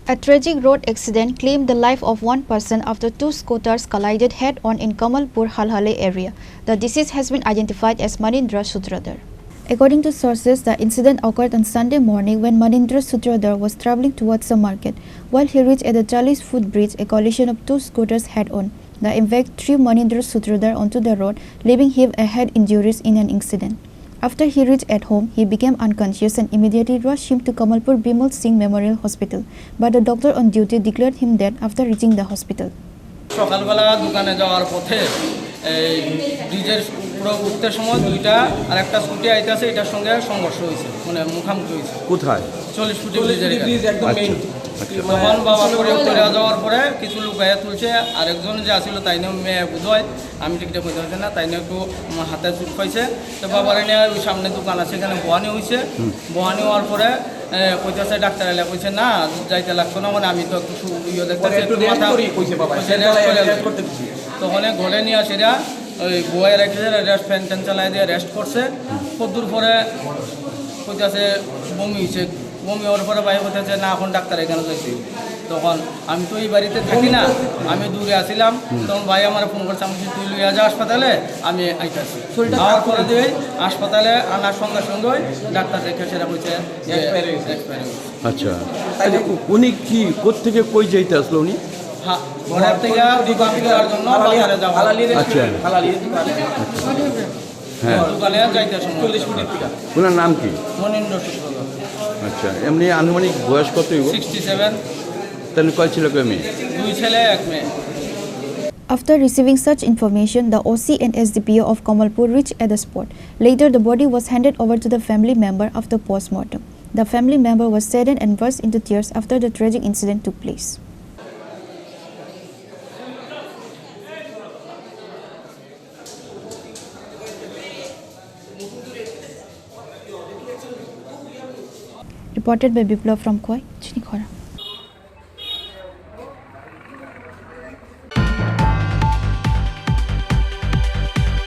A tragic road accident claimed the life of one person after two scooters collided head-on in Kamalpur Halhale area. The deceased has been identified as Manindra Sutradhar. According to sources, the incident occurred on Sunday morning when Manindra Sutradhar was travelling towards the market. While he reached at the Charlie's footbridge, a collision of two scooters head-on. The impact threw Manindra Sutradhar onto the road, leaving him a head injuries in an incident. After he reached at home, he became unconscious and immediately rushed him to Kamalpur Bimal Singh Memorial Hospital, but the doctor on duty declared him dead after reaching the hospital. সকালবেলা দোকানে যাওয়ার পথে এই ব্রিজের উপরে উঠতে সময় দুইটা আর একটা স্কুটি আইতাছে, এটার সঙ্গে সংঘর্ষ হয়েছে, মানে মুখামুখি হয়েছে। কোথায়? 40 ফুটের ব্রিজ একদম মেইন। তখন বাবা করে উঠে যাওয়ার পরে কিছু লোক গায়ে তুলছে, আরেকজন যে আসছিল তাই নিয়ে মেয়ে বুঝয়, আমি ঠিকঠাক বুঝতে পারছি না, তাই নিয়ে একটু হাতে চুট পাইছে। তো বাবার নিয়ে ওই সামনে দোকান আছে, এখানে বহানি হয়েছে। বহানি হওয়ার পরে কইতেছে ডাক্তার এলে কইছে না যাইতে লাগতো না, মানে আমি তো একটু ইয়ে দেখতেছি তখন ঘরে নিয়ে আসেরা ওই বয়ে রেখেছে, রেস্ট ফ্যান ট্যান চালাই দিয়ে রেস্ট করছে। কদ্দুর পরে কইতেছে বমি হয়েছে, বমি হওয়ার পরে ভাই বলতেছে না এখন ডাক্তার এখানে যাইছে। তখন আমি তো এই বাড়িতে থাকি না, আমি দূরে আসিলাম। তখন ভাই আমার ফোন করছে, আমি তুই লইয়া যা হাসপাতালে, আমি আইতাছি। আওয়ার পরে দিয়ে হাসপাতালে আনার সঙ্গে সঙ্গে ডাক্তার দেখে সেটা বলছে আচ্ছা। উনি কি কোত্থেকে কই যাইতে আসলো উনি? হ্যাঁ, ঘরের থেকে দোকান করার জন্য বাজারে যাওয়া। আচ্ছা, হ্যাঁ, দোকানে যাইতে 40 ফুটের থেকে। ওনার নাম কি? মনিন্দ্র সূত্রধর। আচ্ছা, এমনি আনুমানিক বয়স কত? 67। তাহলে কয় ছিল মেয়ে? 2 ছেলে 1 মেয়ে। After receiving such information, the OC and SDPO of Kamalpur reached at the spot. Later, the body was handed over to the family member after post-mortem. The family member was saddened and burst into tears after the tragic incident took place. Reported by Biplav from Chini, Khorang.